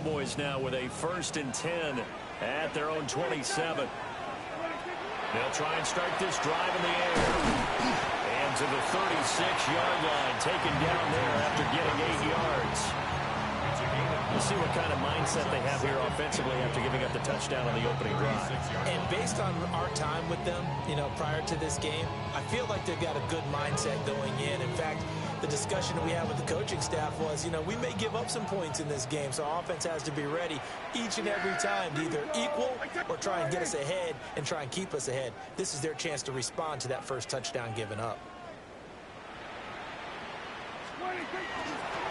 Cowboys now with a 1st and 10 at their own 27. They'll try and start this drive in the air. And to the 36-yard line, taken down there after getting 8 yards. We'll see what kind of mindset they have here offensively after giving up the touchdown on the opening drive. And based on our time with them, prior to this game, I feel like they've got a good mindset going in. In fact, the discussion that we had with the coaching staff was, we may give up some points in this game, so our offense has to be ready each and every time to either equal or try and get us ahead and try and keep us ahead. This is their chance to respond to that first touchdown given up.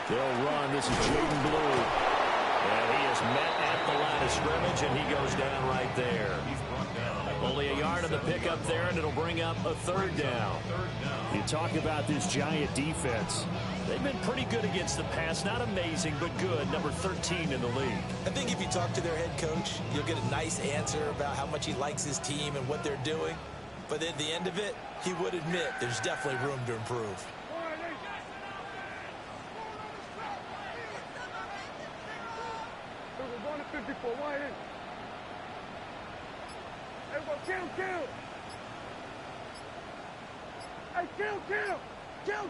They'll run. This is Jaden Blue. And he is met at the line of scrimmage, and he goes down right there. Only a yard of the pickup there, and it'll bring up a 3rd down. You talk about this Giant defense. They've been pretty good against the pass. Not amazing, but good. Number 13 in the league. I think if you talk to their head coach, you'll get a nice answer about how much he likes his team and what they're doing. But at the end of it, he would admit there's definitely room to improve.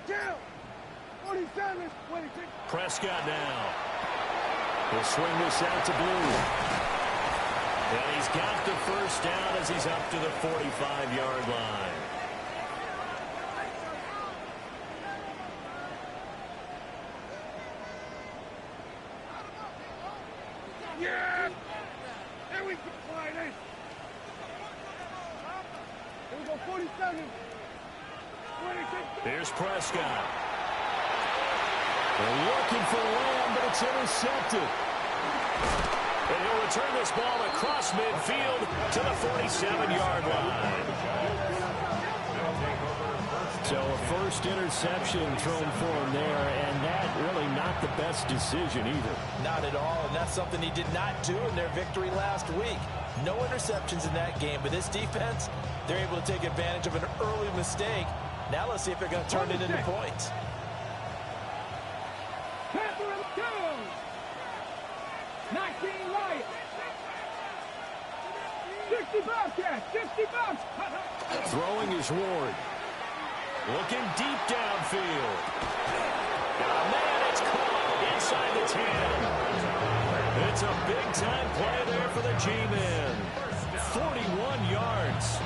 Kill! 47, 26. Prescott now. He'll swing this out to Blue. And he's got the 1st down as he's up to the 45-yard line. Yeah! There we go, Friday. Here we go, 47. 26. Here's Prescott. They're looking for Lamb, but it's intercepted. And he'll return this ball across midfield to the 47-yard line. So a first interception thrown for him there, and that really not the best decision either. Not at all, and that's something he did not do in their victory last week. No interceptions in that game, but this defense, they're able to take advantage of an early mistake. Now let's see if they're going to turn it into points. 19 Lions. 60 Bobcats. 60 Bobcats. Throwing is Ward. Looking deep downfield. Oh, man, it's caught inside the 10. It's a big-time play there for the G-men. 41 yards.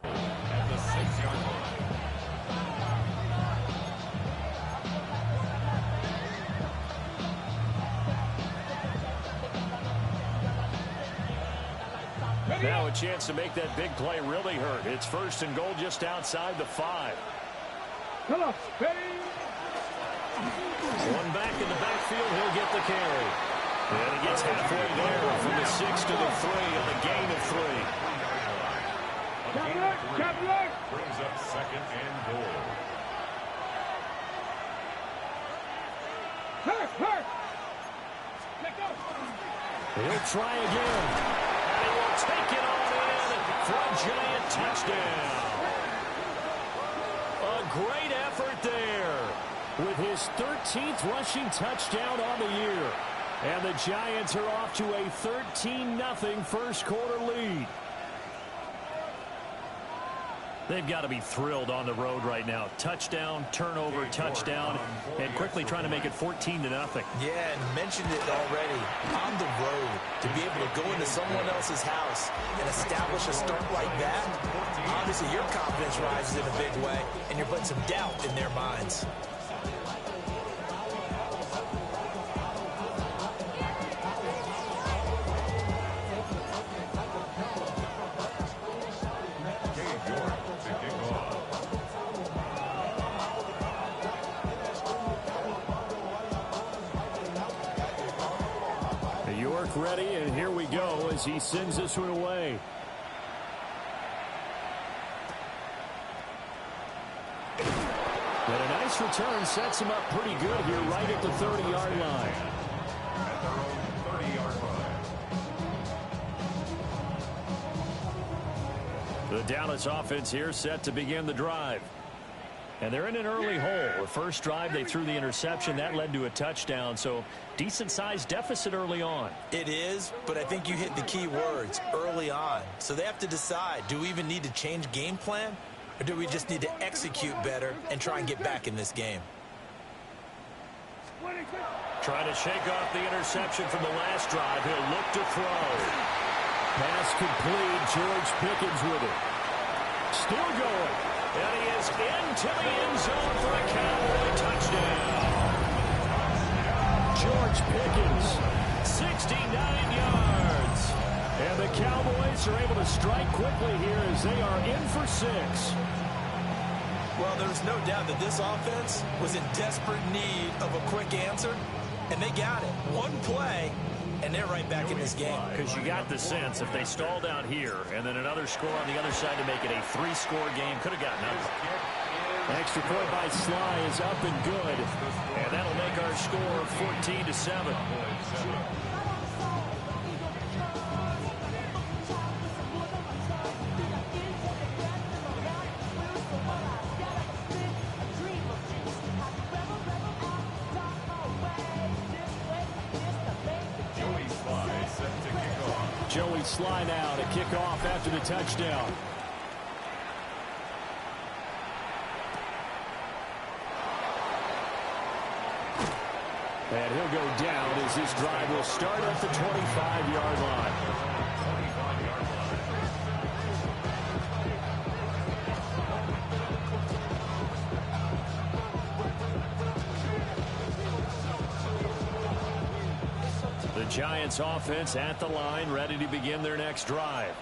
At the 6-yard line. Now a chance to make that big play really hurt. It's 1st and goal just outside the 5. Come on, ready? One back in the backfield, he'll get the carry. And he gets halfway there from the 6 to the 3 on the gain of 3. Brings up 2nd and goal. Hurt! He'll try again. And he will take it all in for a Giant touchdown. A great effort there with his 13th rushing touchdown on the year. And the Giants are off to a 13-0 first quarter lead. They've got to be thrilled on the road right now. Touchdown, turnover, touchdown, and quickly trying to make it 14-0. Yeah, and mentioned it already. On the road, to be able to go into someone else's house and establish a start like that, obviously your confidence rises in a big way, and you're putting some doubt in their minds. Ready, and here we go as he sends this one away. But a nice return sets him up pretty good here right at the 30-yard line. At their own 30-yard line. The Dallas offense here set to begin the drive. And they're in an early hole. The first drive, they threw the interception. That led to a touchdown, so decent-sized deficit early on. It is, but I think you hit the key words, early on. So they have to decide, do we even need to change game plan, or do we just need to execute better and try and get back in this game? Trying to shake off the interception from the last drive. He'll look to throw. Pass complete. George Pickens with it. Still going. And he is into the end zone for a Cowboy touchdown. George Pickens. 69 yards. And the Cowboys are able to strike quickly here as they are in for 6. Well, there's no doubt that this offense was in desperate need of a quick answer, and they got it. One play, and they're right back in this game. Because you got the sense if they stalled out here and then another score on the other side to make it a 3-score game, could have gotten up. Extra point by Sly is up and good. And that'll make our score 14-7. Joey Sly now to kick off after the touchdown. And he'll go down as this drive will start at the 25-yard line. The Giants offense at the line, ready to begin their next drive.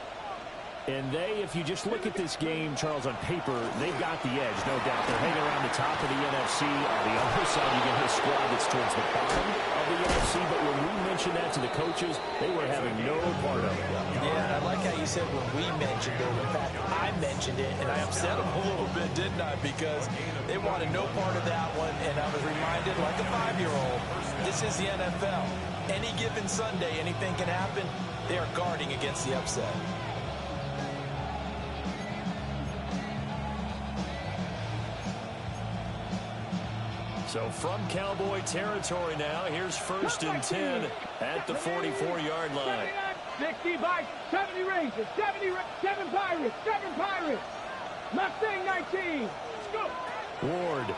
And if you just look at this game, Charles, on paper, they've got the edge, no doubt. They're hanging around the top of the NFC. On the other side, you get a squad that's towards the bottom of the NFC. But when we mentioned that to the coaches, they were having no part of it. Yeah, and I like how you said when we mentioned it. In fact, I mentioned it, and I upset them a little bit, didn't I? Because they wanted no part of that one, and I was reminded, like a 5-year-old, this is the NFL. Any given Sunday, anything can happen. They are guarding against the upset. So from Cowboy territory now, here's 1st and 10 at the 44-yard line. 60 Vikes, 70 Rangers, 7 Pirates, 7 Pirates. Mustang 19. Let's go. Ward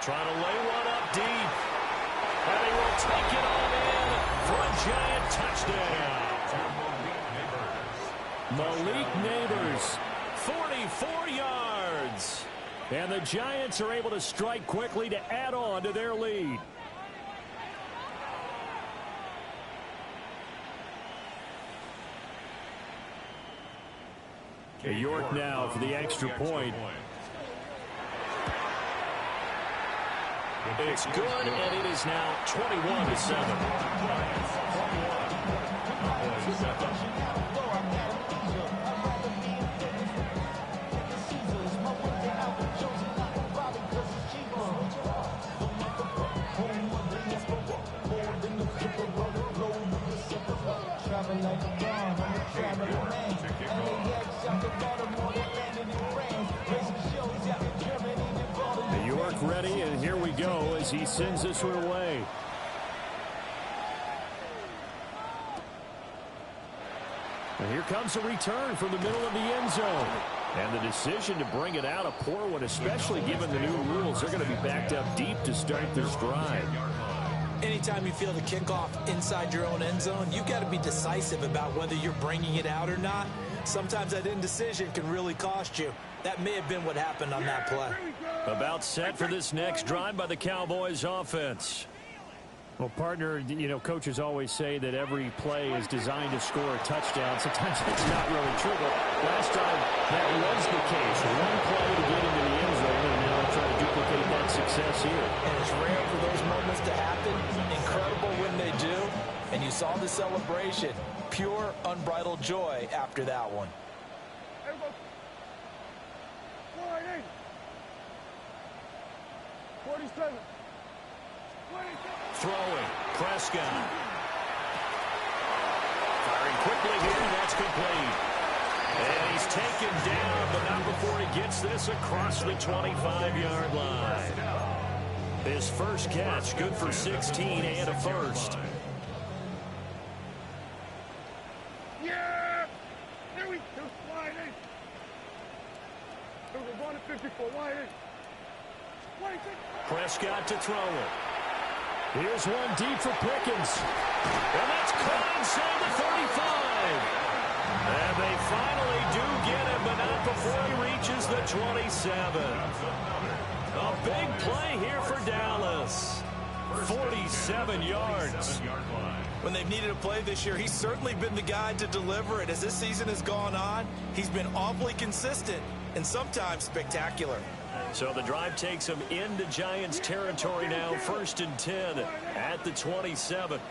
trying to lay one up deep. And he will take it on in for a Giant touchdown. Malik Neighbors, 44 yards. and the Giants are able to strike quickly to add on to their lead. York now for the extra point. It's good, and it is now 21-7. York ready, and here we go as he sends this one away. And here comes a return from the middle of the end zone. And the decision to bring it out, a poor one, especially given the new rules. They're going to be backed up deep to start this drive. Anytime you feel the kickoff inside your own end zone, you've got to be decisive about whether you're bringing it out or not. Sometimes that indecision can really cost you. That may have been what happened on that play. About set for this next drive by the Cowboys offense. Well, partner, you know, coaches always say that every play is designed to score a touchdown. Sometimes that's not really true, but last time that was the case. One play to get into the end zone, and now they're trying to duplicate that success here. And it's rare for those moments to happen. Incredible when they do. And you saw the celebration. Pure, unbridled joy after that one. 47. Throwing, Prescott. Firing quickly here, that's complete. He's taken down, but not before he gets this across the 25-yard line. His first catch, good for 16 and a first. Yeah! There we go. Wide in. So we're going to 54. Wide in. Prescott to throw it. Here's one deep for Pickens. And that's caught inside the 35. And they finally do get him, but not before he reaches the 27. A big play here for Dallas. 47 yards. When they've needed a play this year, he's certainly been the guy to deliver it. As this season has gone on, he's been awfully consistent and sometimes spectacular. So the drive takes him into Giants territory now, 1st and 10 at the 27.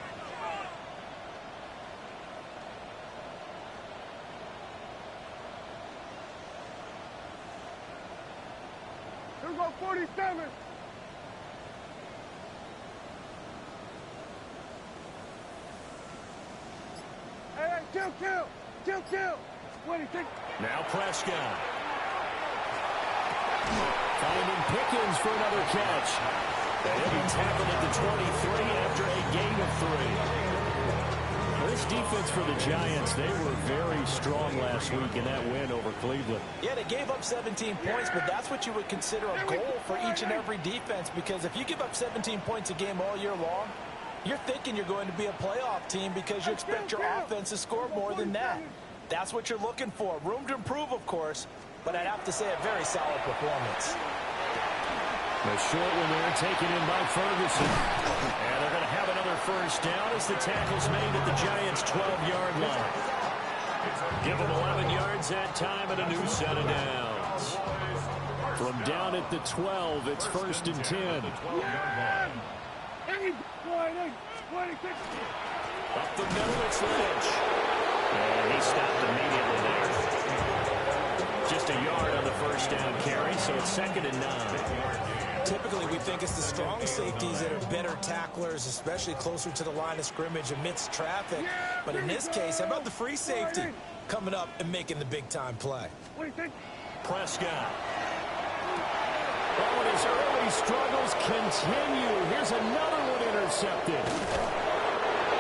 Here we go, 47. Hey, kill. 26. Now Prescott. Finding Pickens for another catch. And he'll be tackled at the 23 after a gain of 3. This defense for the Giants, they were very strong last week in that win over Cleveland. Yeah, they gave up 17 points, but that's what you would consider a goal for each and every defense, because if you give up 17 points a game all year long, you're thinking you're going to be a playoff team because you expect your offense to score more than that. That's what you're looking for. Room to improve, of course, but I'd have to say a very solid performance. The short one there taken in by Ferguson. And they're going to have another first down as the tackle's made at the Giants' 12-yard line. Give them 11 yards that time and a new set of downs. From down at the 12, it's 1st and 10. Up the middle, it's Lynch. And he stopped immediately there. Just a yard on the first down carry, so it's 2nd and 9. Typically, we think it's the strong safeties that are better tacklers, especially closer to the line of scrimmage amidst traffic. But in this case, how about the free safety coming up and making the big-time play? Prescott. Oh, and his early struggles continue. Here's another one intercepted.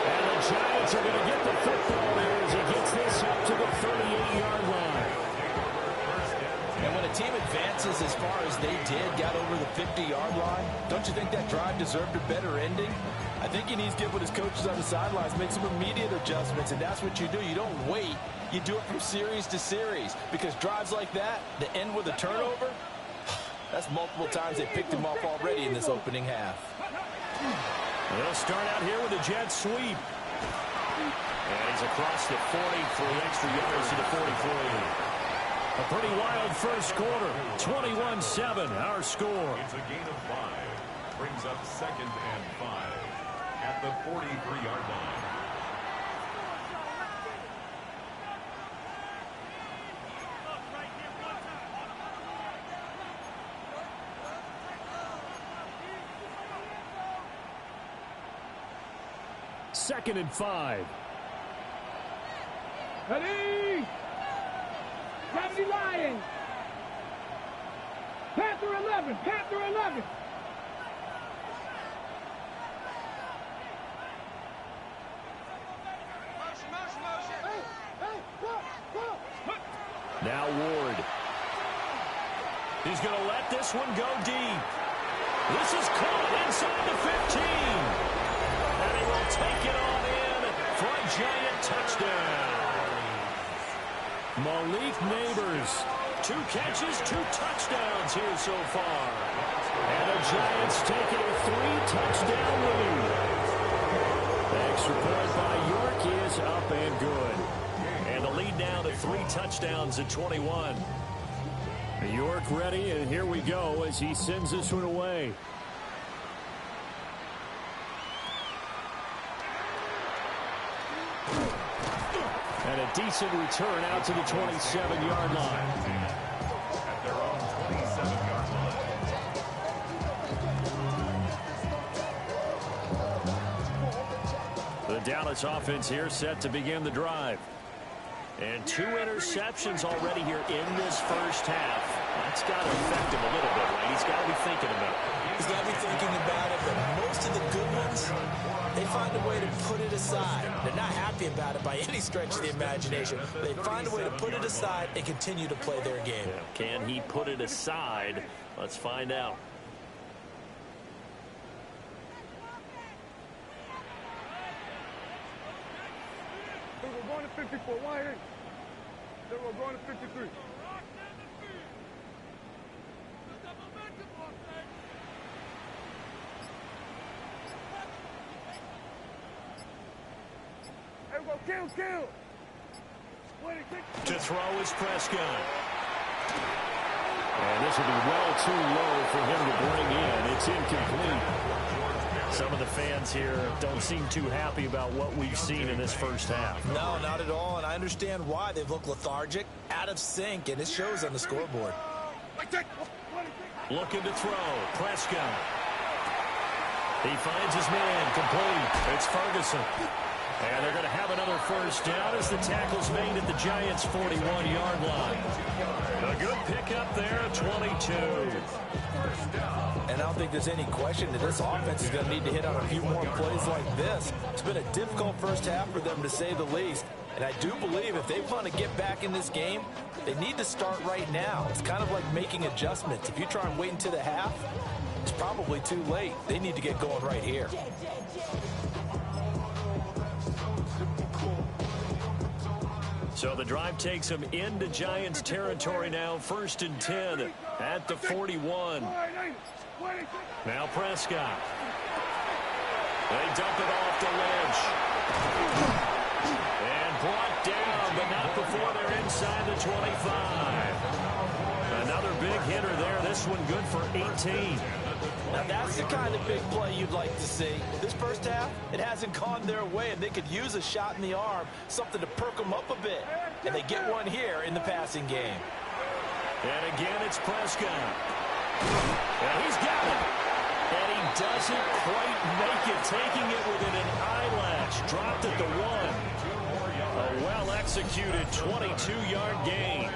And the Giants are going to get the football here as he gets this up to the 38-yard line. And when a team advances as far as they did, got over the 50-yard line, don't you think that drive deserved a better ending? I think he needs to get with his coaches on the sidelines, make some immediate adjustments, and that's what you do. You don't wait. You do it from series to series, because drives like that, that end with a turnover, that's multiple times they picked him off already in this opening half. They'll start out here with a jet sweep. And he's across the 40 for the extra yards to the 43. A pretty wild first quarter. 21-7, our score. It's a gain of 5. Brings up 2nd and 5 at the 43-yard line. Second and 5. Ready? 70 Lions. Panther 11. Panther 11. Now Ward. He's going to let this one go deep. This is caught inside the 15. And he will take it on in for a Giant touchdown. Malik Neighbors. 2 catches, 2 touchdowns here so far. And the Giants taking a 3-touchdown lead. Extra point by York is up and good. And the lead now to 3 touchdowns at 21. York ready, and here we go as he sends this one away. And a decent return out to the 27-yard line. At their own 27-yard line. The Dallas offense here set to begin the drive. And 2 interceptions already here in this first half. That's got to affect him a little bit, right? He's got to be thinking about it. He's got to be thinking about it, but most of the good ones, they find a way to put it aside. They're not happy about it by any stretch of the imagination. They find a way to put it aside and continue to play their game. Yeah. Can he put it aside? Let's find out. We're going to 54. Wide in. Then we're going to 53. Hey, we're going to kill. To throw is Prescott. And this will be well too low for him to bring in. It's incomplete. Some of the fans here don't seem too happy about what we've seen in this first half. No, not at all, and I understand why. They've looked lethargic, out of sync, and it shows on the scoreboard. Looking to throw. Prescott. He finds his man. Complete. It's Ferguson. And they're going to have another first down as the tackle's made at the Giants' 41-yard line. A good pickup there, 22. And I don't think there's any question that this offense is going to need to hit on a few more plays like this. It's been a difficult first half for them, to say the least. And I do believe if they want to get back in this game, they need to start right now. It's kind of like making adjustments. If you try and wait until the half, it's probably too late. They need to get going right here. So the drive takes them into Giants territory now. 1st and 10 at the 41. Now Prescott. They dump it off to Lynch. And brought down, but not before they're inside the 25. Another big hitter there. This one good for 18. Now that's the kind of big play you'd like to see. This first half, it hasn't gone their way, and they could use a shot in the arm, something to perk them up a bit. And they get one here in the passing game. And again, it's Prescott. And he's got it. And he doesn't quite make it, taking it within an eyelash. Dropped at the 1. A well-executed 22-yard gain.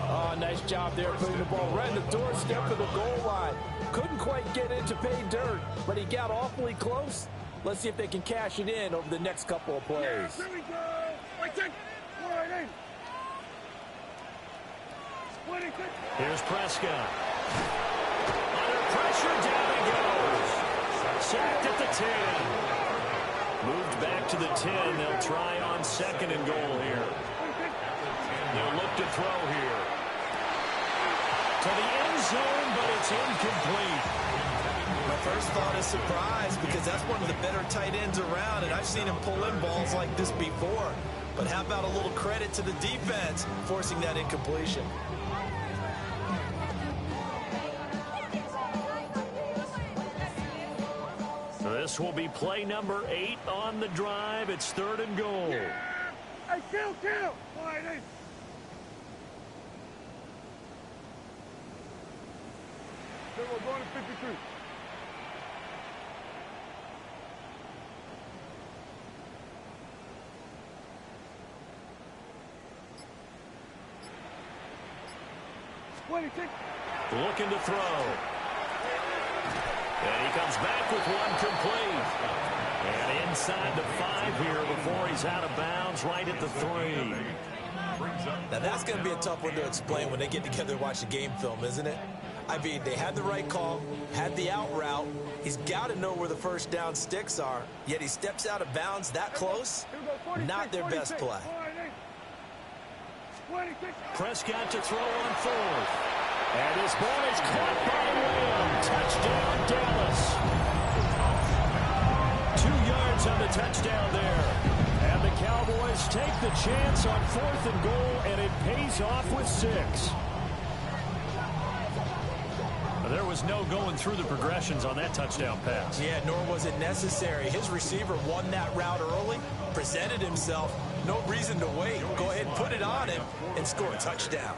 Oh, nice job there putting the ball right in the doorstep of the goal line. Couldn't quite get it to pay dirt, but he got awfully close. Let's see if they can cash it in over the next couple of plays. Here we go. Here's Prescott. Under pressure, down he goes. Sacked at the 10. Moved back to the 10. They'll try on 2nd and goal here. They'll look to throw here. To the end zone, but it's incomplete. My first thought is surprise, because that's one of the better tight ends around, and I've seen him pull in balls like this before. But how about a little credit to the defense forcing that incompletion? This will be play number 8 on the drive. It's 3rd and goal. Hey, kill. Wide in. Then we're going to 53. Looking to throw. And he comes back with one complete. And inside the 5 here before he's out of bounds, right at the 3. Now that's going to be a tough one to explain when they get together and watch the game film, isn't it? I mean, they had the right call, had the out route. He's got to know where the first down sticks are, yet he steps out of bounds that close. Not their best play. Prescott to throw on 4th. And his ball is caught by Lamb. Touchdown, Dallas. 2 yards on the touchdown there. And the Cowboys take the chance on 4th and goal, and it pays off with 6. There was no going through the progressions on that touchdown pass. Yeah, nor was it necessary. His receiver won that route early, presented himself. No reason to wait. Go ahead, put it on him, and score a touchdown.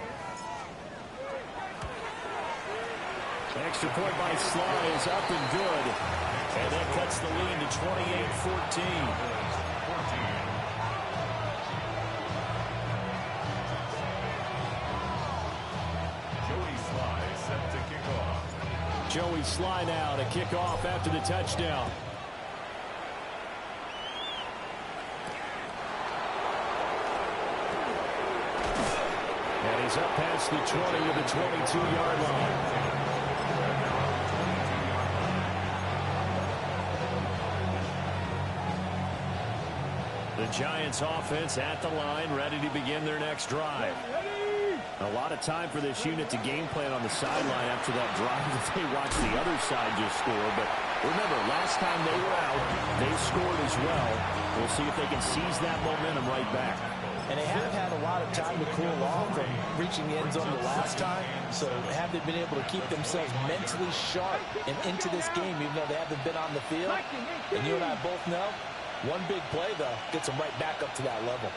Extra point by Sly is up and good. And that cuts the lead to 28-14. Joey Sly now to kick off after the touchdown. And he's up past the 20 to the 22-yard line. The Giants offense at the line, ready to begin their next drive. A lot of time for this unit to game plan on the sideline after that drive that they watched the other side just score. But remember, last time they were out, they scored as well. We'll see if they can seize that momentum right back. And they have had a lot of time to cool off from reaching the end zone the last time. So have they been able to keep themselves mentally sharp and into this game, even though they haven't been on the field? And you and I both know, one big play, though, gets them right back up to that level.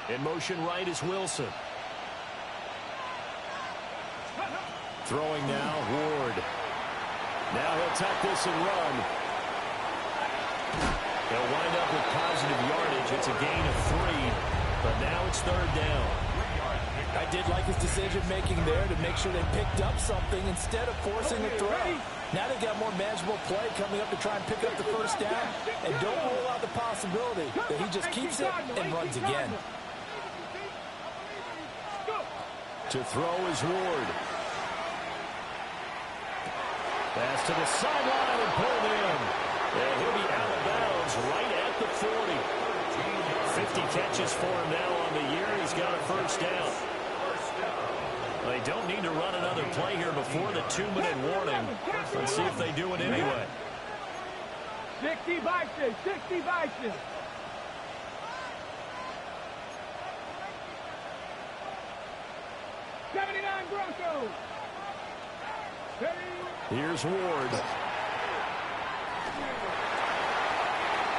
In motion right is Wilson. Throwing now, Ward. Now he'll tuck this and run. He'll wind up with positive yardage. It's a gain of 3, but now it's third down. I did like his decision-making there to make sure they picked up something instead of forcing a throw. Now they got more manageable play coming up to try and pick up the first down. And don't rule out the possibility that he just keeps it and runs again. To throw is Ward. Pass to the sideline and pulled in. And he'll be out of bounds right at the 40. 50 catches for him now on the year. He's got a first down. They don't need to run another play here before the 2-minute warning. Let's see if they do it anyway. 60 Bison, 60 Bison. Broncos. Here's Ward.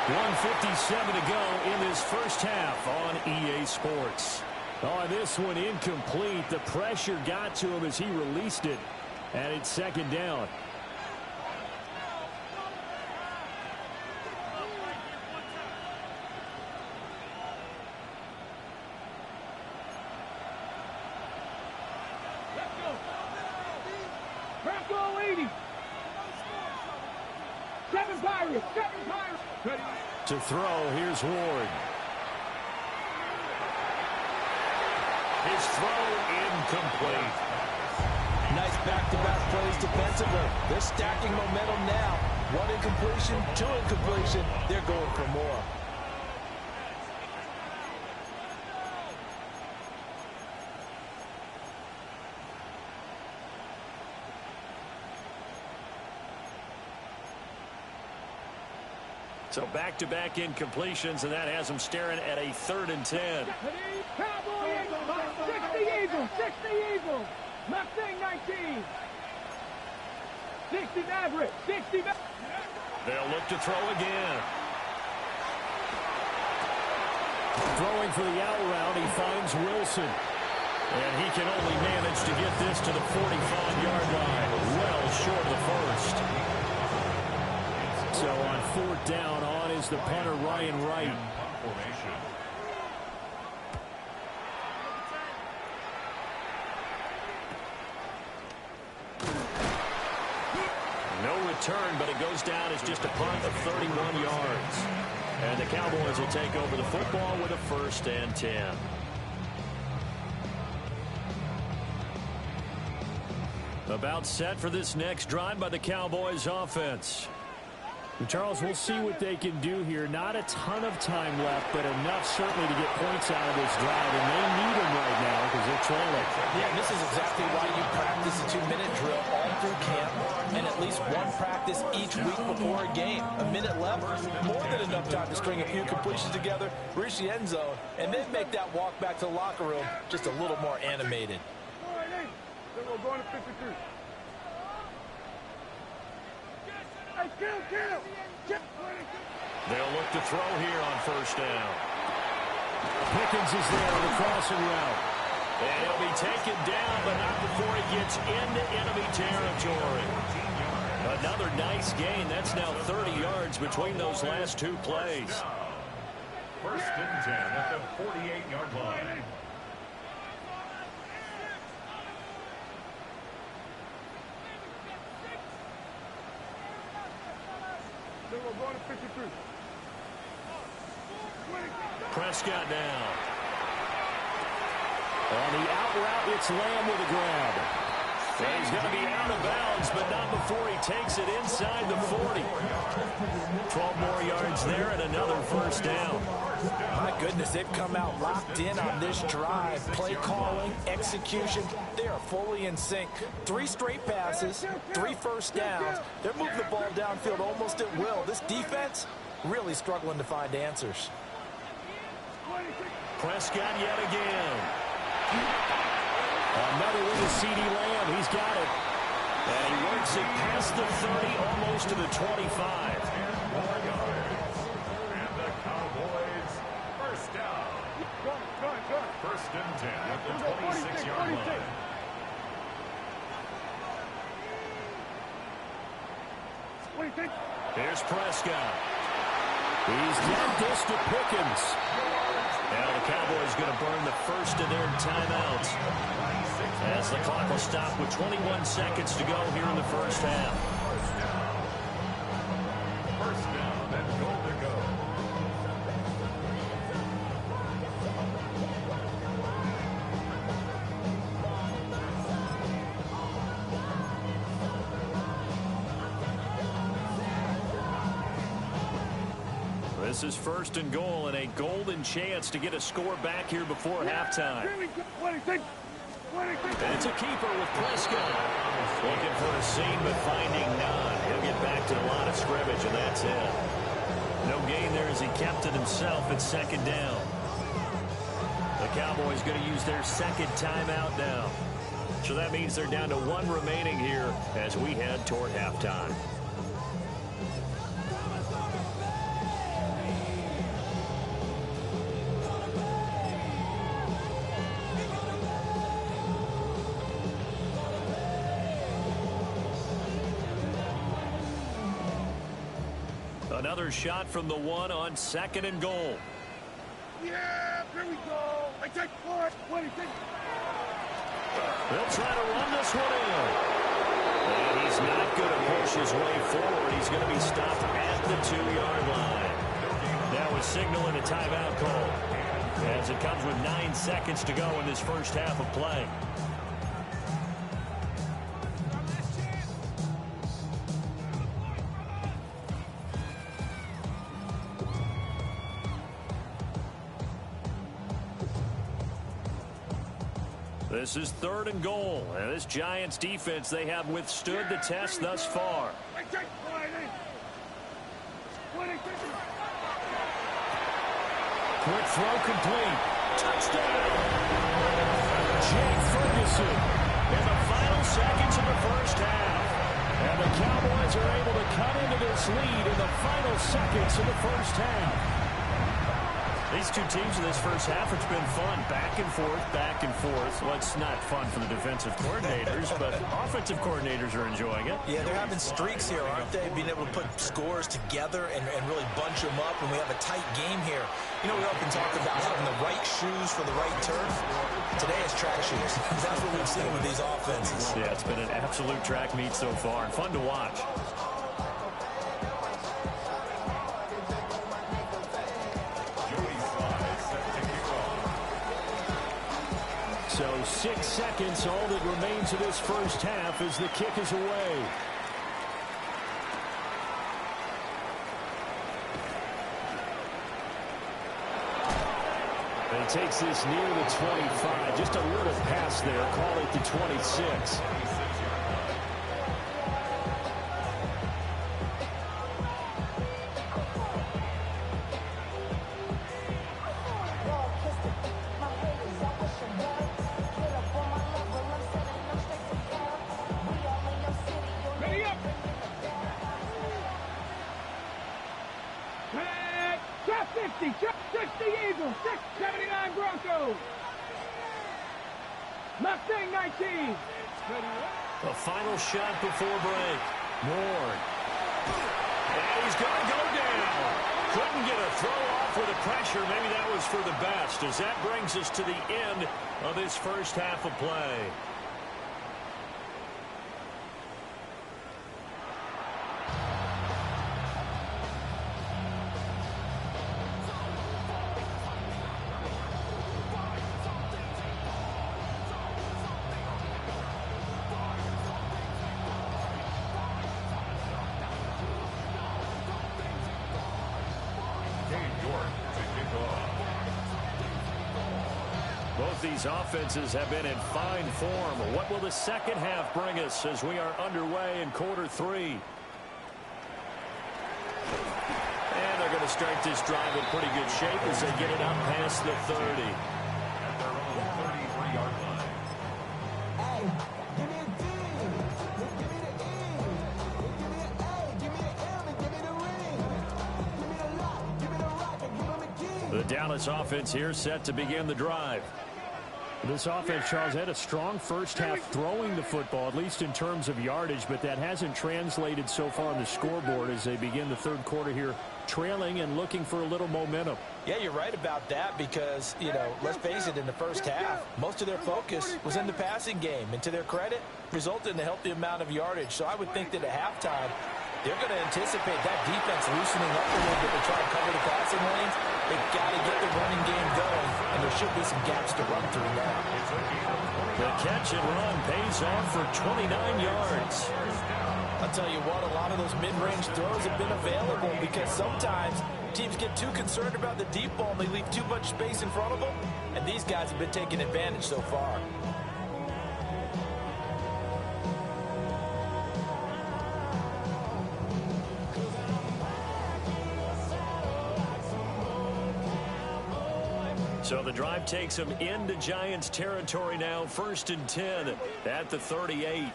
1:57 to go in this first half on EA Sports. On this one, incomplete. The pressure got to him as he released it, and it's second down. Bronco 80. 7 Pirates. 7 Pirates. To throw, here's Ward. His throw incomplete. Nice back-to-back plays defensively. They're stacking momentum now. 1 incompletion, 2 incompletion. They're going for more. So back-to-back incompletions, and that has them staring at a 3rd and 10. Cowboy Eagles. 60 Eagles. 60 Eagles. Mustang 19. 60 Maverick. 60 Maverick. They'll look to throw again. Throwing for the out route, he finds Wilson. And he can only manage to get this to the 45-yard line. Well short of the first. So on 4th down, on is the punter, Ryan Wright. No return, but it goes down as just a punt of 31 yards. And the Cowboys will take over the football with a 1st and 10. About set for this next drive by the Cowboys offense. Charles, we'll see what they can do here. Not a ton of time left, but enough certainly to get points out of this drive, and they need them right now because they're trailing. Yeah, and this is exactly why you practice a 2-minute drill all through camp and at least 1 practice each week before a game. A minute left, more than enough time to string a few completions together, reach the end zone, and then make that walk back to the locker room just a little more animated. We're going to 53. They'll look to throw here on 1st down. Pickens is there on the crossing route. And he'll be taken down, but not before he gets into enemy territory. Another nice gain. That's now 30 yards between those last 2 plays. First and 10 at the 48-yard line. Prescott now. On the out route, it's Lamb with a grab. And he's going to be out of bounds, but not before he takes it inside the 40. 12 more yards there and another first down. My goodness, they've come out locked in on this drive. Play calling, execution, they are fully in sync. 3 straight passes, 3 first downs. They're moving the ball downfield almost at will. This defense really struggling to find answers. Prescott yet again. Another one to CeeDee Lamb. He's got it. And he works it past the 30, almost to the 25. And the Cowboys first down. First and 10 at the 26-yard line. Here's Prescott. He's got this to Pickens. Now the Cowboys going to burn the first of their timeouts as the clock will stop with 21 seconds to go here in the first half. First down and goal to go. This is first and goal and a golden chance to get a score back here before halftime. And it's a keeper with Prescott. Looking for a seam but finding none. He'll get back to the line of scrimmage and that's it. No gain there as he kept it himself at second down. The Cowboys going to use their second timeout now. So that means they're down to 1 remaining here as we head toward halftime. Another shot from the 1 on second and goal. Yeah, here we go. I take 4. They'll try to run this one in. And he's not going to push his way forward. He's going to be stopped at the 2-yard line. That was signaling a timeout call as it comes with 9 seconds to go in this first half of play. This is third and goal, and this Giants defense, they have withstood the test thus far. Quick throw complete. Touchdown! Jake Ferguson in the final seconds of the first half. And the Cowboys are able to cut into this lead in the final seconds of the first half. These two teams in this first half, it's been fun. Back and forth, back and forth. Well, it's not fun for the defensive coordinators, but offensive coordinators are enjoying it. Yeah, they're having streaks here, aren't they? Being able to put scores together and really bunch them up, and we have a tight game here. You know, we often talk about having the right shoes for the right turf. Today it's track shoes. That's what we've seen with these offenses. Yeah, it's been an absolute track meet so far, and fun to watch. So 6 seconds, all that remains of this first half as the kick is away. And he takes this near the 25. Just a little pass there. Call it the 26. Mustang 19. A final shot before break. Ward. And he's going to go down. Couldn't get a throw off with the pressure. Maybe that was for the best, as that brings us to the end of this first half of play. Both these offenses have been in fine form. What will the second half bring us as we are underway in quarter three? And they're going to start this drive in pretty good shape as they get it up past the 30. At their own 33-yard line. Hey, give me a D. Give me the E. Give me an A. Give me an M. And give me the ring. Give me the lock. Give me the rock. And give me the key. The Dallas offense here set to begin the drive. This offense, Charles, had a strong first half throwing the football, at least in terms of yardage, but that hasn't translated so far on the scoreboard as they begin the third quarter here, trailing and looking for a little momentum. Yeah, you're right about that because, you know, let's face it, in the first half, most of their focus was in the passing game. And to their credit, resulted in a healthy amount of yardage. So I would think that at halftime, they're going to anticipate that defense loosening up a little bit to try to cover the passing lanes. They've got to get the running game going, and there should be some gaps to run through now. The catch and run pays off for 29 yards. I'll tell you what, a lot of those mid-range throws have been available because sometimes teams get too concerned about the deep ball and they leave too much space in front of them, and these guys have been taking advantage so far. So the drive takes them into Giants territory now. 1st and 10 at the 38.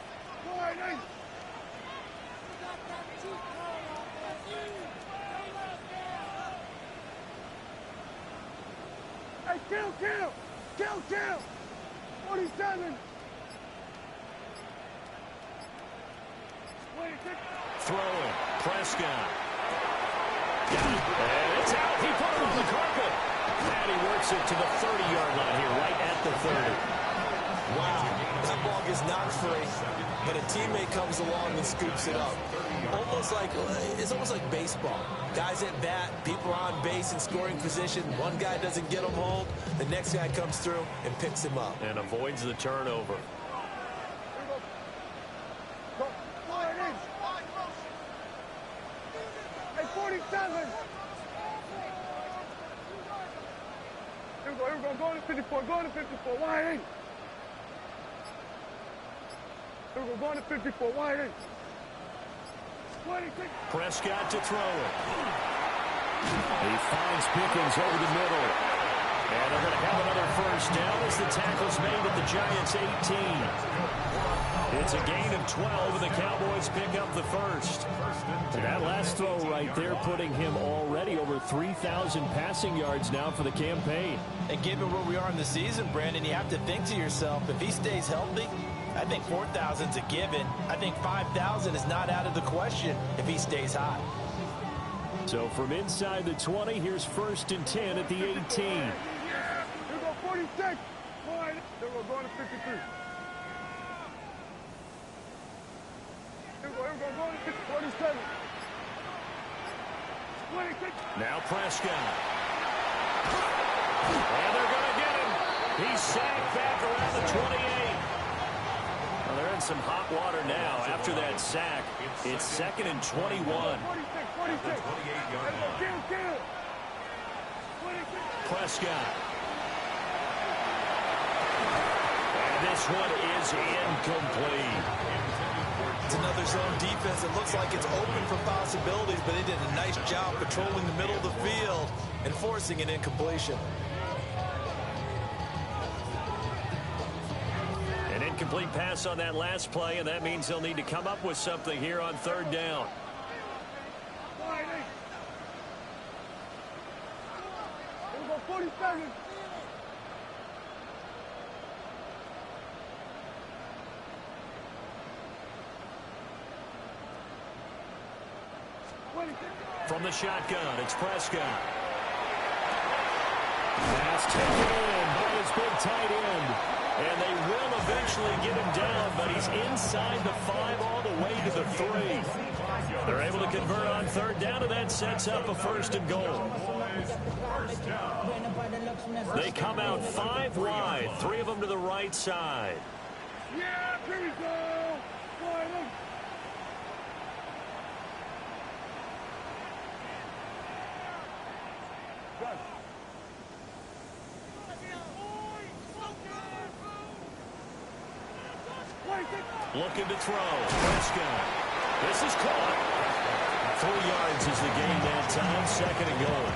Hey, kill! 47. Throwing. Prescott. Got it. And it's out. He put it on the carpet. And he works it to the 30-yard line here, right at the 30. Wow, that ball gets knocked free, but a teammate comes along and scoops it up. It's almost like baseball. Guys at bat, people are on base in scoring position. One guy doesn't get him home, the next guy comes through and picks him up. And avoids the turnover. Hey, 47. Here we go. Go to 54. Wide in. Here we go. Going to 54. Wide in. 26. Prescott to throw it. He finds Pickens over the middle. And they're going to have another first down as the tackle's made at the Giants' 18. It's a gain of 12, and the Cowboys pick up the first. And that last throw right there putting him already over 3,000 passing yards now for the campaign. And given where we are in the season, Brandon, you have to think to yourself, if he stays healthy, I think 4,000's a given. I think 5,000 is not out of the question if he stays hot. So from inside the 20, here's 1st and 10 at the 18. Here we go. 46. Wide in. Here we go. Going to 53. Here we go. Going to 47. 26. Now Prescott. And they're going to get him. He's sacked back around the 28. Well, they're in some hot water now after that sack. It's 2nd and 21. 46. Kill. 26. Prescott. And this one is incomplete. It's another zone defense. It looks like it's open for possibilities, but they did a nice job patrolling the middle of the field and forcing an incompletion. An incomplete pass on that last play, and that means they'll need to come up with something here on 3rd down. Wide in. Here we go. 47. From the shotgun, it's Prescott. Pass taken in by his big tight end. And they will eventually get him down, but he's inside the 5 all the way to the 3. They're able to convert on third down, and that sets up a 1st and goal. They come out 5 wide, 3 of them to the right side. Yeah, here we go. Sliding. Looking to throw. Prescott. This is caught. 3 yards is the gain that time. 2nd and goal.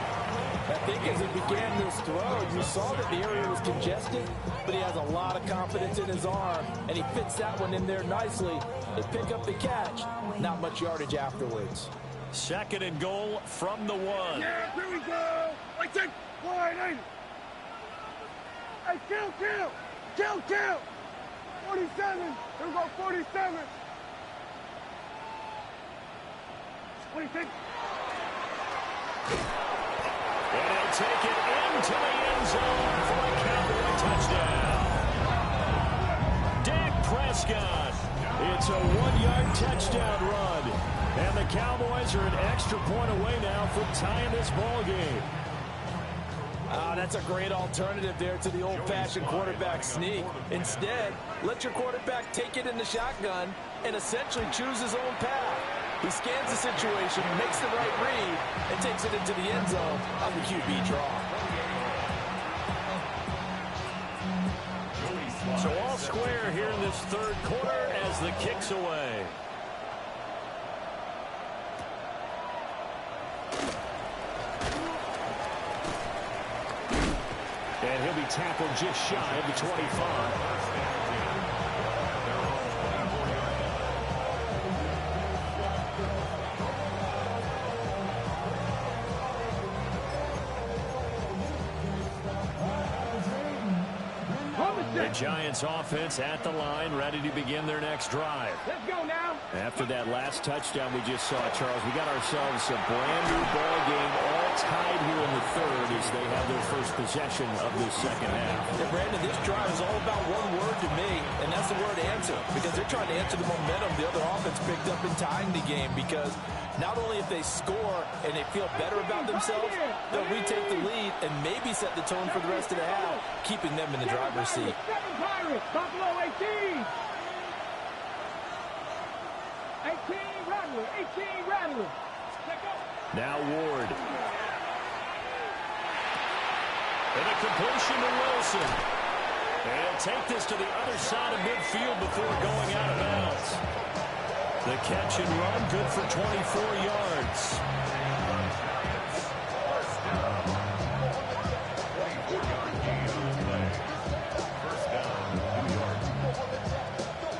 I think as he began this throw, you saw that the area was congested, but he has a lot of confidence in his arm, and he fits that one in there nicely. They pick up the catch. Not much yardage afterwards. 2nd and goal from the 1. Yeah, here we go. I take sliding. Hey, kill. 47. Here we go, 47. 26. And he'll take it into the end zone for a Cowboy touchdown. Dak Prescott. It's a 1-yard touchdown run. And the Cowboys are an extra point away now from tying this ball game. That's a great alternative there to the old-fashioned quarterback sneak. Instead, let your quarterback take it in the shotgun and essentially choose his own path. He scans the situation, makes the right read, and takes it into the end zone on the QB draw. So all square here in this 3rd quarter as the kick's away. And he'll be tackled just shy of the 25. The Giants offense at the line, ready to begin their next drive. Let's go now. After that last touchdown we just saw, Charles, we got ourselves a brand new ball game, all tied here in the 3rd as they have their first possession of this 2nd half. And Brandon, this drive is all about one word to me, and that's the word answer, because they're trying to answer the momentum the other offense picked up in tying the game, because not only if they score and they feel better about themselves, they'll retake the lead and maybe set the tone for the rest of the half, keeping them in the driver's seat. 7 Pirates. Buffalo 18. 18 Rattler. 18 Rattler. Check out. Now Ward. And a completion to Wilson. And take this to the other side of midfield before going out of bounds. The catch and run, good for 24 yards.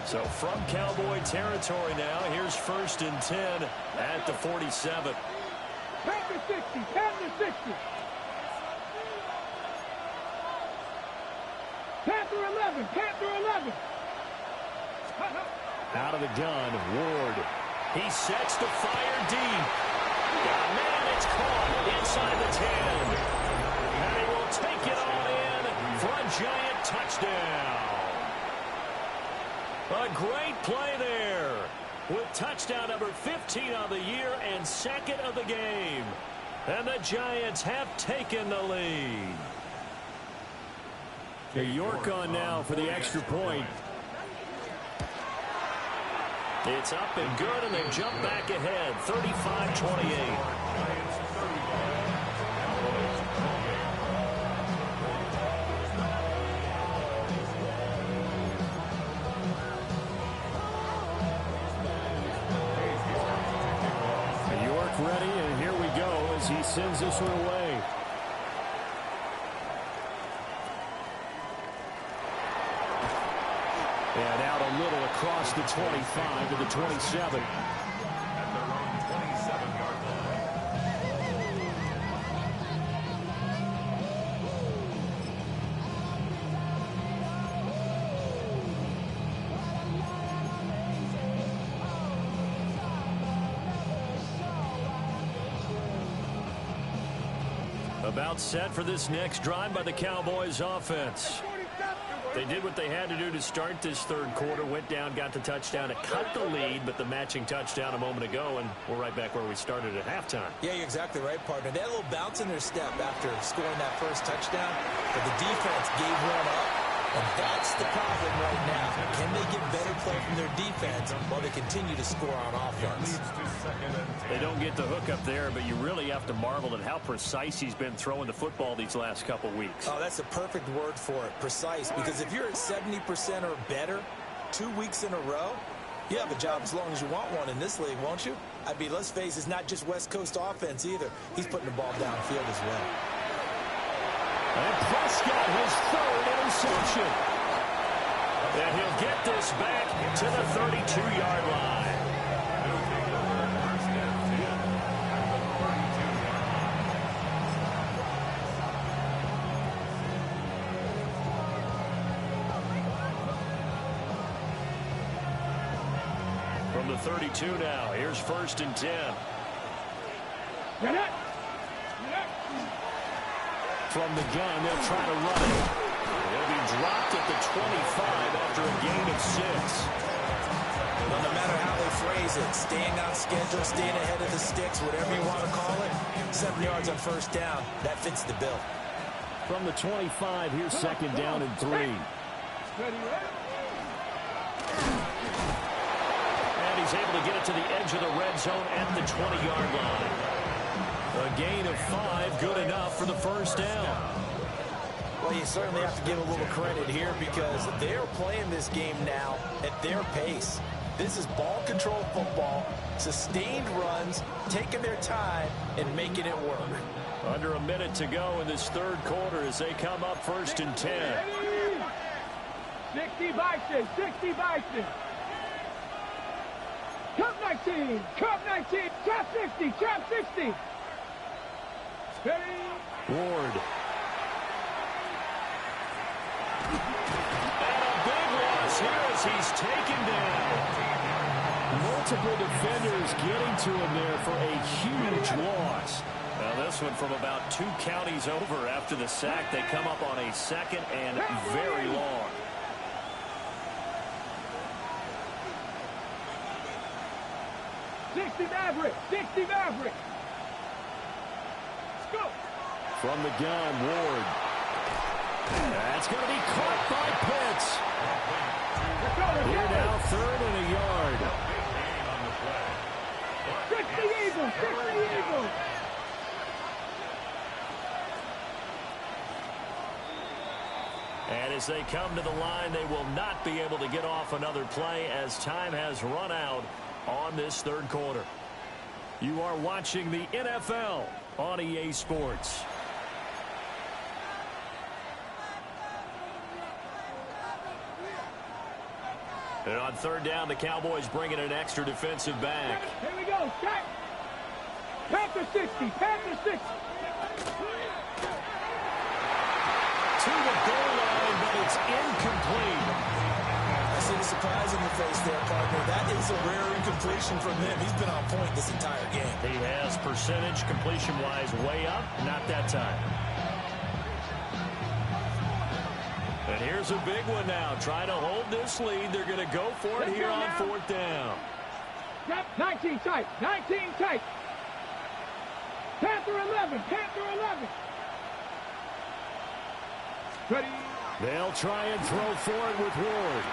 So from Cowboy territory now, here's 1st and 10 at the 47. Panther 60. Panther 60. Panther 11. Panther 11. Out of the gun, Ward. He sets to fire deep. Man, it's caught inside the 10. And he will take it all in for a Giant touchdown. A great play there with touchdown number 15 on the year and 2nd of the game. And the Giants have taken the lead. York on now for the extra point. It's up and good, and they jump back ahead, 35-28. Ready, and here we go as he sends this one away. And out a little across the 25 to the 27. At their own 27-yard line. About set for this next drive by the Cowboys offense. They did what they had to do to start this third quarter. Went down, got the touchdown to cut the lead, but the matching touchdown a moment ago, and we're right back where we started at halftime. Yeah, you're exactly right, partner. They had a little bounce in their step after scoring that first touchdown, but the defense gave one up. And that's the problem right now. Can they get better play from their defense while they continue to score on offense? They don't get the hook up there, but you really have to marvel at how precise he's been throwing the football these last couple weeks. Oh, that's the perfect word for it, precise. Because if you're at 70% or better 2 weeks in a row, you have a job as long as you want one in this league, won't you? I mean, let's face it, it's not just West Coast offense either. He's putting the ball downfield as well. And Prescott, his third interception. And he'll get this back to the 32-yard line. From the 32 now, here's 1st and 10. Get it! From the gun, they'll try to run it. He'll be dropped at the 25 after a gain of 6. Well, no matter how they phrase it, staying on schedule, staying ahead of the sticks, whatever you want to call it, 7 yards on 1st down, that fits the bill. From the 25, here's 2nd down and 3. And he's able to get it to the edge of the red zone at the 20-yard line. A gain of 5, good enough for the 1st down. Well, you certainly have to give a little credit here because they're playing this game now at their pace. This is ball control football, sustained runs, taking their time, and making it work. Under a minute to go in this third quarter as they come up 1st and 10. 60 Bison, 60 Bison. Cup 19, Cup 19, Trap 60, Trap 60. Ward. And a big loss here as he's taken down. Multiple defenders getting to him there for a huge loss. Now this one from about 2 counties over after the sack. They come up on a 2nd and very long. Maverick, 60 Maverick. Go. From the gun, Ward. That's going to be caught by Pitts. Here now, 3rd and a yard. 60 Eagles, 60 Eagles. And as they come to the line, they will not be able to get off another play as time has run out on this third quarter. You are watching the NFL on EA Sports. And on 3rd down, the Cowboys bringing an extra defensive back. Here we go, check. Panther 60, Panther 60. To the goal line, but it's incomplete. I see the surprise in your face there, partner. That is a rare incompletion from him. He's been on point this entire game. He has percentage completion-wise way up. Not that time. And here's a big one now. Trying to hold this lead. They're going to go for it here on 4th down. Yep, 19 tight, 19 tight. Panther 11, Panther 11. Ready. They'll try and throw for it with Ward.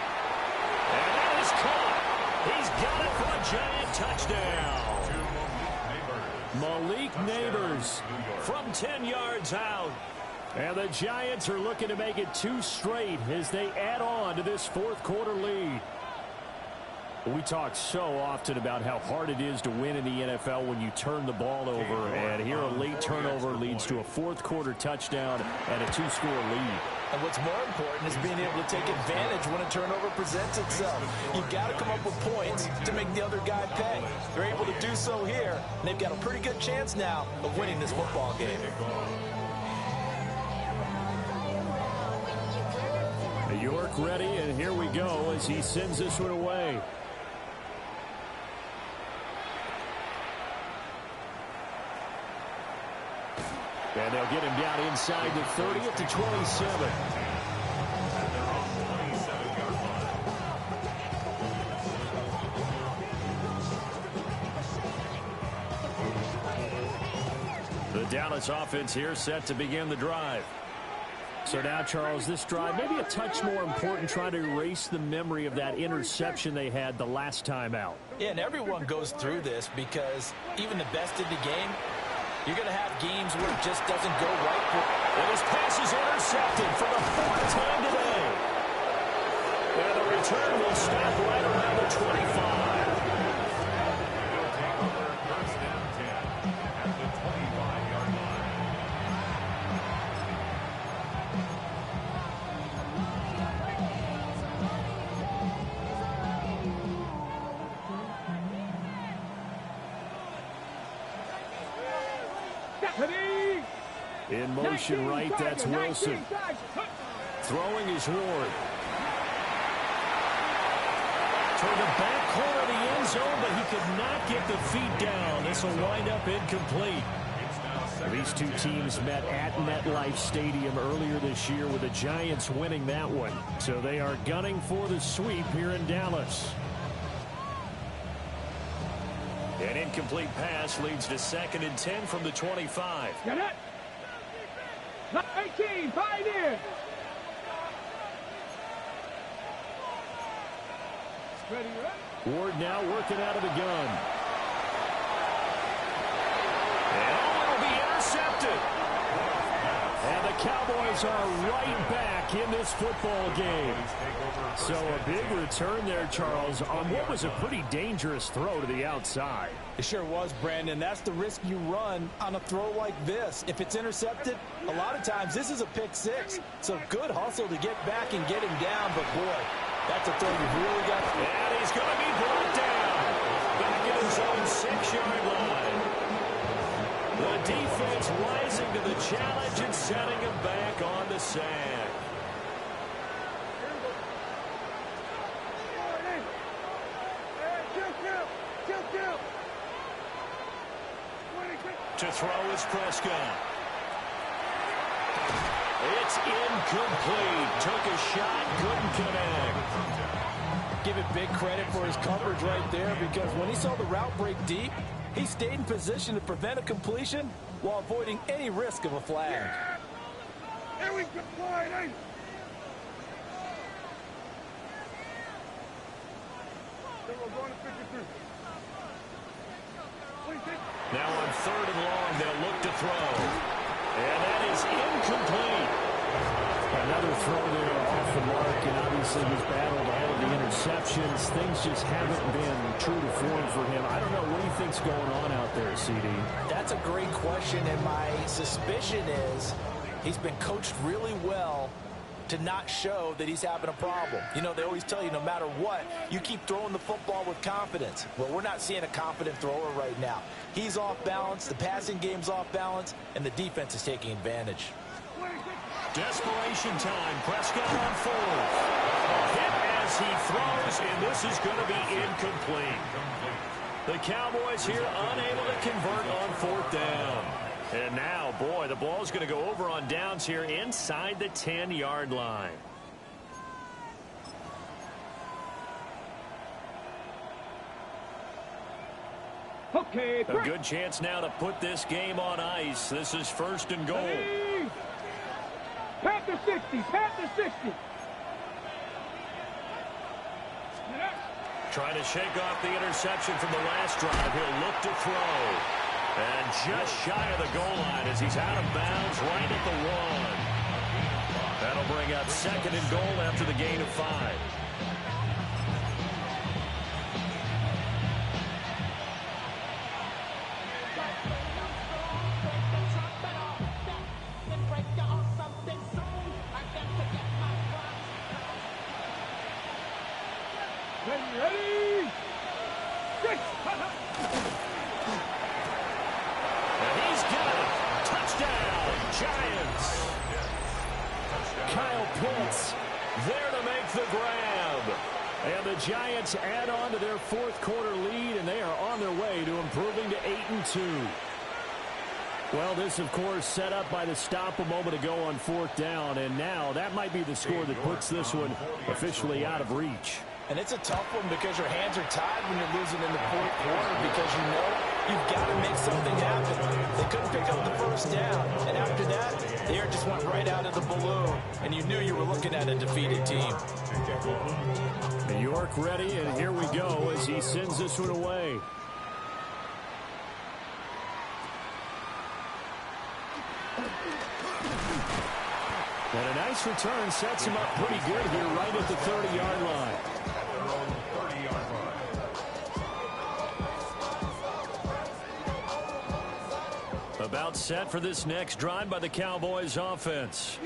And that is caught. He's got it for a giant touchdown. Malik Neighbors From 10 yards out. And the Giants are looking to make it 2 straight as they add on to this 4th quarter lead. We talk so often about how hard it is to win in the NFL when you turn the ball over. And here a late turnover leads to a 4th quarter touchdown and a 2-score lead. And what's more important is being able to take advantage when a turnover presents itself. You've got to come up with points to make the other guy pay. They're able to do so here, and they've got a pretty good chance now of winning this football game. York ready, and here we go as he sends this one away. And they'll get him down inside the 30 at the 27. The Dallas offense here set to begin the drive. So now, Charles, this drive maybe a touch more important, trying to erase the memory of that interception they had the last time out. Yeah, and everyone goes through this because even the best in the game, you're going to have games where it just doesn't go right. And his pass is intercepted for the fourth time today. And the return will stop right around the 25. First and 10 at the 25-yard line. In motion right, that's Wilson. Throwing is Ward. Toward the back corner of the end zone, but he could not get the feet down. This will wind up incomplete. These two teams met at MetLife Stadium earlier this year, with the Giants winning that one. So they are gunning for the sweep here in Dallas. An incomplete pass leads to 2nd and 10 from the 25. Get it. 18, Pioneer. Ready, ready? Ward now working out of the gun. And will be intercepted. And the Cowboys are right back in this football game. So a big return there, Charles, on what was a pretty dangerous throw to the outside. It sure was, Brandon. That's the risk you run on a throw like this. If it's intercepted, a lot of times this is a pick six. So good hustle to get back and get him down. But, boy, that's a throw you've really got to... And he's going to be brought down. Back in his own 6-yard line. The defense rising to the challenge and setting him back on the sack. To throw is Prescott. It's incomplete. Took a shot, couldn't connect. Give it big credit for his coverage right there, because when he saw the route break deep, he stayed in position to prevent a completion while avoiding any risk of a flag. Here we go. We're going to 53. Now on 3rd and long, they'll look to throw. And that is incomplete. Another throw there off the mark, and obviously he's battled all of the interceptions. Things just haven't been true to form for him. I don't know, what do you think's going on out there, CD? That's a great question, and my suspicion is he's been coached really well to not show that he's having a problem. You know, they always tell you no matter what, you keep throwing the football with confidence. Well, we're not seeing a confident thrower right now. He's off balance, the passing game's off balance, and the defense is taking advantage. Desperation time. Prescott on 4th. Hit as he throws, and this is going to be incomplete. The Cowboys here unable to convert on 4th down. And now, boy, the ball's going to go over on downs here inside the 10-yard line. Okay, a good chance now to put this game on ice. This is 1st and goal. Hey. Panther 60, Panther 60. Trying to shake off the interception from the last drive. He'll look to throw. And just shy of the goal line as he's out of bounds right at the 1. That'll bring up 2nd and goal after the gain of 5. Ready? Six. And he's got it. Touchdown, Giants. Kyle Pitts There to make the grab. and the Giants add on to their 4th quarter lead, and they are on their way to improving to 8-2. Well, this, of course, set up by the stop a moment ago on 4th down, and now that might be the score that puts this one officially out of reach. And it's a tough one because your hands are tied when you're losing in the 4th quarter because you know you've got to make something happen. They couldn't pick up the first down, and after that, the air just went right out of the balloon, and you knew you were looking at a defeated team. New York ready, and here we go as he sends this one away. And a nice return sets him up pretty good here right at the 30-yard line. About set for this next drive by the Cowboys offense.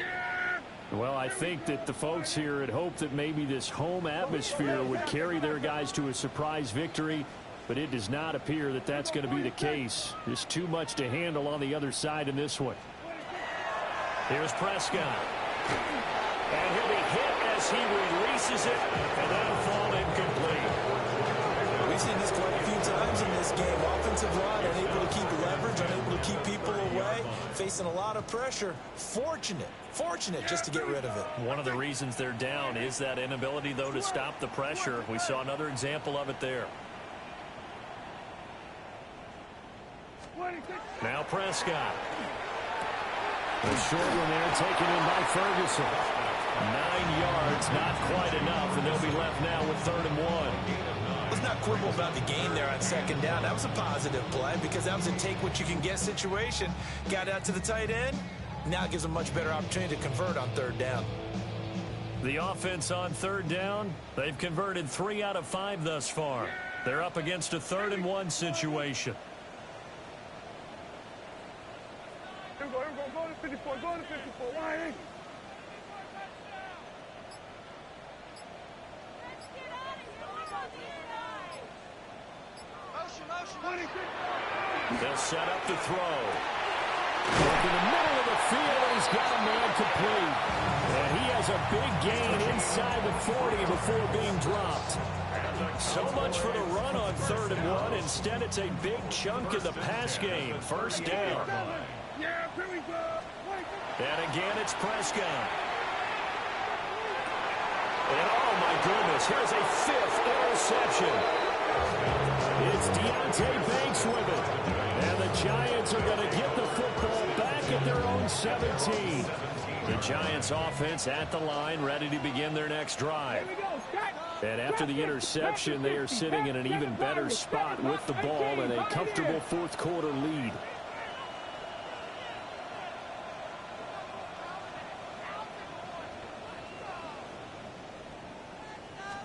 Well, I think that the folks here had hoped that maybe this home atmosphere would carry their guys to a surprise victory, but it does not appear that that's going to be the case. There's too much to handle on the other side in this one. Here's Prescott. And he'll be hit as he releases it, and that'll fall incomplete. We've seen this quite a few times in this game. Offensive line unable to keep leverage, unable to keep people away, facing a lot of pressure. Fortunate just to get rid of it. One of the reasons they're down is that inability, though, to stop the pressure. We saw another example of it there. Now Prescott. The short one there taken in by Ferguson. 9 yards, not quite enough, and they'll be left now with 3rd and 1. Let's not quibble about the gain there on 2nd down. That was a positive play because that was a take-what-you-can-get situation. Got out to the tight end. Now it gives them a much better opportunity to convert on 3rd down. The offense on 3rd down, they've converted 3 out of 5 thus far. They're up against a 3rd and 1 situation. Here we go, go to 54, go to 54, why? They'll set up the throw. Look in the middle of the field, and he's got a man complete. And he has a big gain inside the 40 before being dropped. So much for the run on 3rd and 1. Instead, it's a big chunk in the pass game. 1st down. Yeah, here we go. And again, it's Prescott. And oh my goodness, here's a 5th interception. It's Deonte Banks with it. And the Giants are going to get the football back at their own 17. The Giants offense at the line, ready to begin their next drive. And after the interception, they are sitting in an even better spot with the ball and a comfortable 4th quarter lead.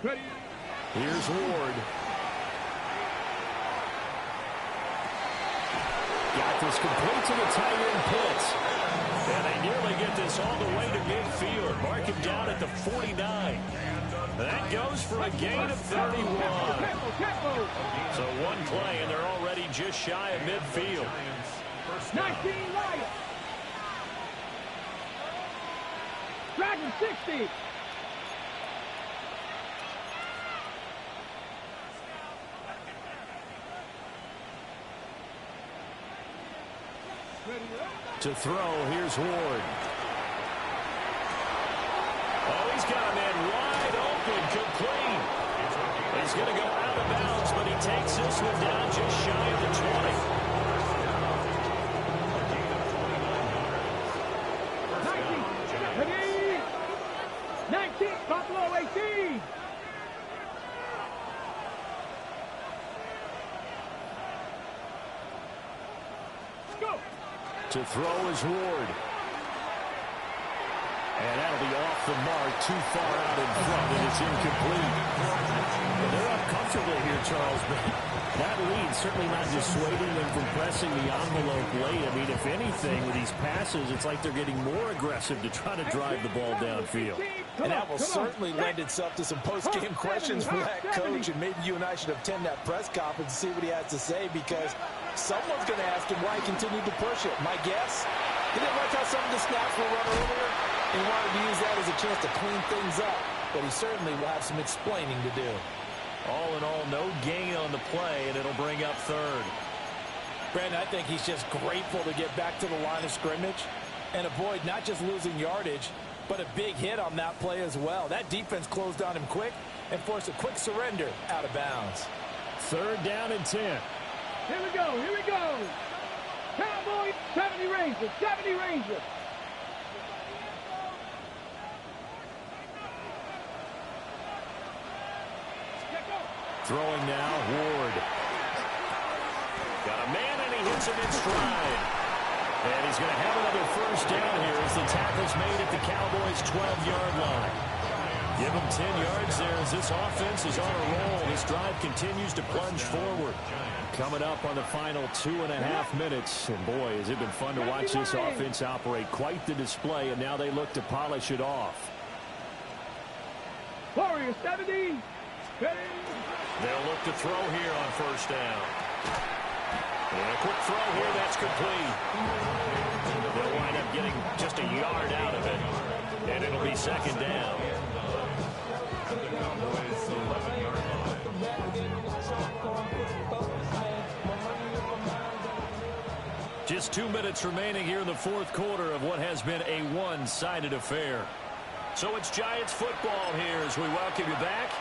Here's Ward. Got this complete to the tight end Pitts. And they nearly get this all the way to midfield. Mark him down at the 49. That goes for a gain of 31. So one play, and they're already just shy of midfield. 19 Lions. Dragon 60. To throw, here's Ward. Oh, he's got a man wide open, complete. He's going to go out of bounds, but he takes this one down just shy of the 20. 19, Buffalo 18. Go. To throw is Ward. And that'll be off the mark, too far out in front, and it's incomplete. Well, they're up comfortably here, Charles, but that lead certainly not dissuading them from pressing the envelope late. I mean, if anything, with these passes, it's like they're getting more aggressive to try to drive the ball downfield. And that will certainly lend itself to some post-game questions for that coach, and maybe you and I should attend that press conference and see what he has to say, because someone's going to ask him why he continued to push it. My guess, he didn't like how some of the snaps were run earlier. He wanted to use that as a chance to clean things up, but he certainly will have some explaining to do. All in all, no gain on the play, and it'll bring up 3rd. Brandon, I think he's just grateful to get back to the line of scrimmage and avoid not just losing yardage, but a big hit on that play as well. That defense closed on him quick and forced a quick surrender out of bounds. 3rd down and 10. Here we go, here we go. Cowboys, 70 Rangers, 70 Rangers. Throwing now, Ward. Got a man, and he hits him in stride. And he's going to have another 1st down here as the tackle's made at the Cowboys' 12-yard line. Give him 10 yards there as this offense is on a roll. This drive continues to plunge forward. Coming up on the final 2.5 minutes. And boy, has it been fun to watch this offense operate. Quite the display, and now they look to polish it off. Warriors, 70. Ready. They'll look to throw here on 1st down. And a quick throw here, that's complete. They'll wind up getting just a yard out of it. And it'll be 2nd down. Just 2 minutes remaining here in the 4th quarter of what has been a one-sided affair. So it's Giants football here as we welcome you back.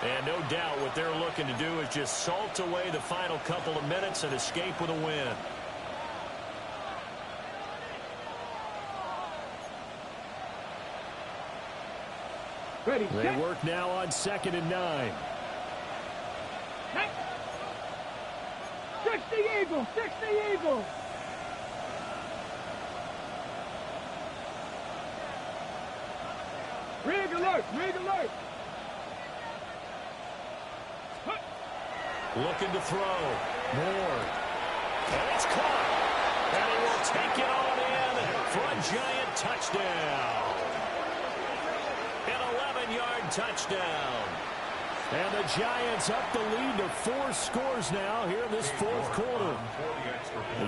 And no doubt what they're looking to do is just salt away the final couple of minutes and escape with a win. Ready, They set. work now on 2nd and 9. 60 Eagles, 60 Eagles. Rig alert, rig alert. Looking to throw. Moore. And it's caught. And he will take it on in for a Giant touchdown. An 11-yard touchdown. And the Giants up the lead to 4 scores now here in this 4th quarter.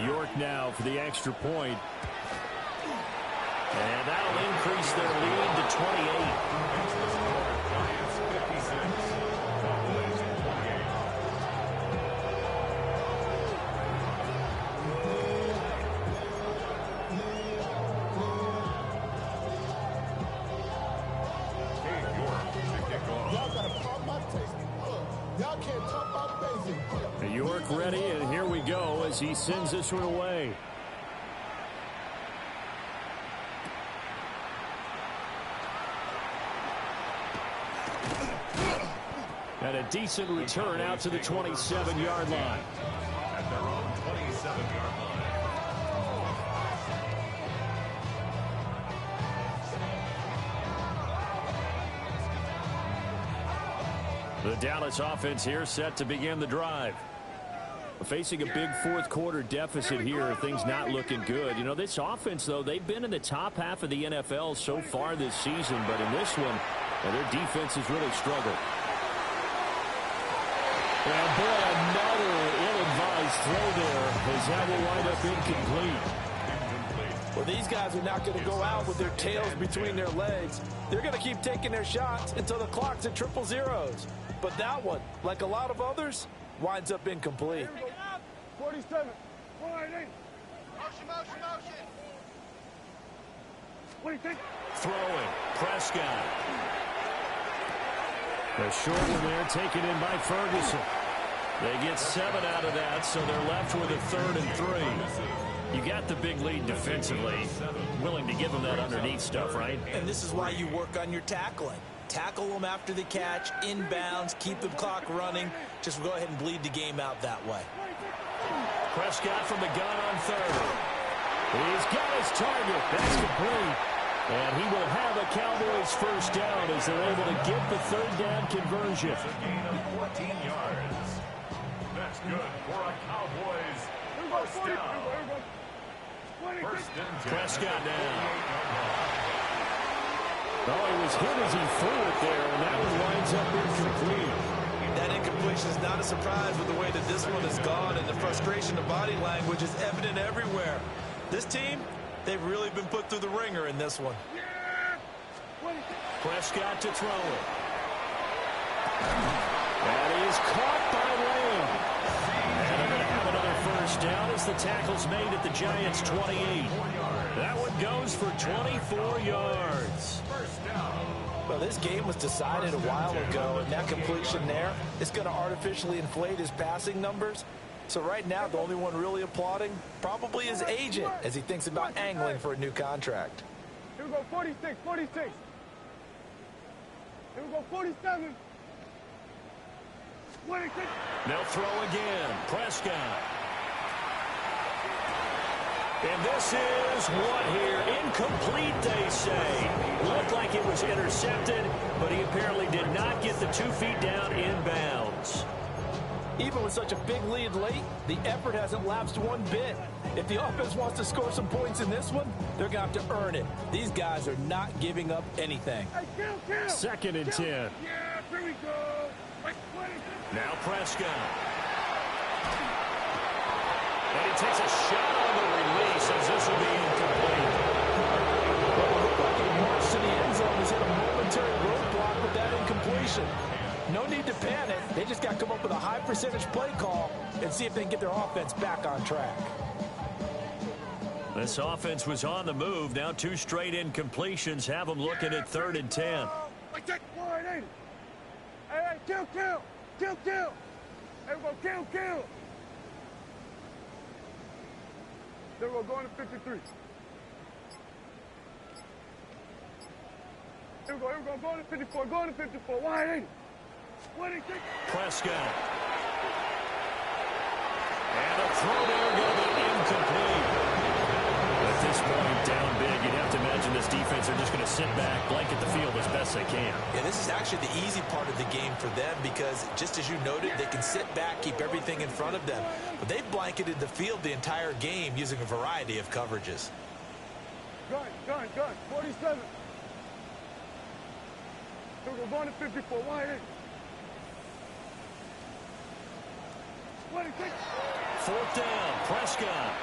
York now for the extra point. And that'll increase their lead to 28. York ready, and here we go as he sends this one away. And a decent return out to the 27-yard line. At their own 27-yard line. The Dallas offense here set to begin the drive. Facing a big 4th quarter deficit here, things not looking good. You know, this offense, though, they've been in the top half of the NFL so far this season, but in this one, well, their defense has really struggled. And boy, another ill-advised throw there as that will wind up incomplete. Well, these guys are not going to go out with their tails between their legs. They're going to keep taking their shots until the clock's at 000. But that one, like a lot of others, winds up incomplete. 47. Wide in. Motion, motion, motion. What do you think? Throwing. Prescott. The short one there taken in by Ferguson. They get 7 out of that, so they're left with a 3rd and 3. You got the big lead defensively. Willing to give them that underneath stuff, right? And this is why you work on your tackling. Tackle them after the catch, inbounds, keep the clock running. Just go ahead and bleed the game out that way. Prescott from the gun on 3rd. He's got his target. That's complete. And he will have a Cowboys 1st down as they're able to get the 3rd down conversion. It's a gain of 14 yards. That's good for a Cowboys 1st down. 1st and 10. Prescott down. Oh, he was hit as he threw it there, and that one winds up incomplete. That incompletion is not a surprise with the way that this one has gone, and the frustration of body language is evident everywhere. This team, they've really been put through the ringer in this one. Prescott to throw it. That is caught by Lamb. And they're going to have another 1st first down as the tackle's made at the Giants' 28. That one goes for 24 yards. First down. Well, this game was decided a while ago, and that completion there is going to artificially inflate his passing numbers. So right now, the only one really applauding probably his agent as he thinks about angling for a new contract. Here we go, 46, 46. Here we go, 47. 26. They'll throw again. Prescott. And this is what here? Incomplete, they say. Looked like it was intercepted, but he apparently did not get the 2 feet down inbounds. Even with such a big lead late, the effort hasn't lapsed one bit. If the offense wants to score some points in this one, they're going to have to earn it. These guys are not giving up anything. Hey, kill. 2nd and 10. Yeah, here we go. Like 26. Now Prescott. And he takes a shot on the release as this will be incomplete. Well, it looked like he marched to the end zone. He's hit a momentary roadblock with that incompletion. No need to panic. They just got to come up with a high percentage play call and see if they can get their offense back on track. This offense was on the move. Now 2 straight incompletions have them looking at 3rd and 10. Like that. 180. Hey, kill. Hey, we go, kill. Then we're going to 53. Here we go, going to 54, 180. 26. Prescott. And a throw there going to be incomplete. At this point, down big, you'd have to imagine this defense are just going to sit back, blanket the field as best they can. Yeah, this is actually the easy part of the game for them because, just as you noted, they can sit back, keep everything in front of them. But they've blanketed the field the entire game using a variety of coverages. Gun. 47. So we're going to 54, 180. 26. 4th down, Prescott.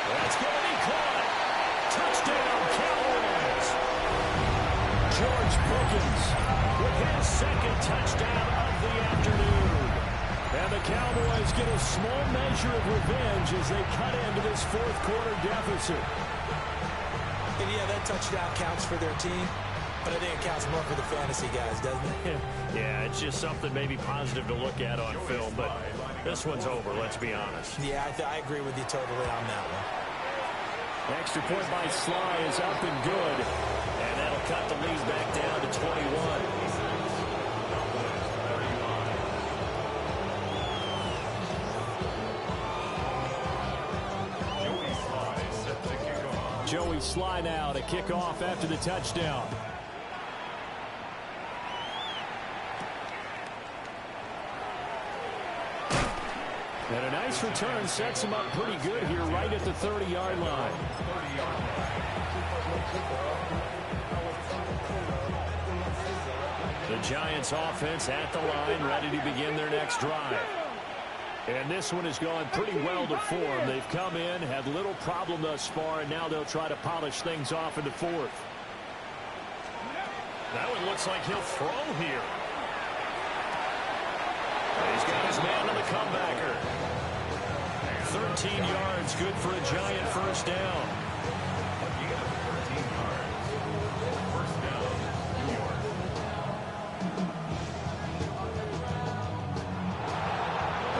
That's going to be caught. Touchdown, Cowboys. George Pickens with his 2nd touchdown of the afternoon. And the Cowboys get a small measure of revenge as they cut into this 4th quarter deficit. And yeah, that touchdown counts for their team, but I think it counts more for the fantasy guys, doesn't it? Yeah, it's just something maybe positive to look at on film, but this one's over, let's be honest. Yeah, I agree with you totally on that one. Extra point by Sly is up and good. And that'll cut the lead back down to 21. Joey Sly now to kick off after the touchdown. And a nice return sets him up pretty good here right at the 30-yard line. The Giants offense at the line, ready to begin their next drive. And this one has gone pretty well to form. They've come in, had little problem thus far, and now they'll try to polish things off in the 4th. That one looks like he'll throw here. He's got his man on the comebacker. 13 yards, good for a Giant first down.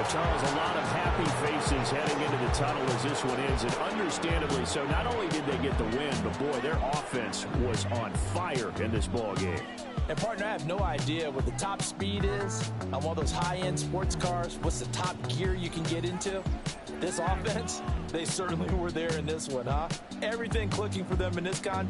Charles, a lot of happy faces heading into the tunnel as this one ends, and understandably so. Not only did they get the win, but boy, their offense was on fire in this ball game. And partner, I have no idea what the top speed is on one of those high-end sports cars. What's the top gear you can get into? This offense, they certainly were there in this one, huh? Everything clicking for them in this contest.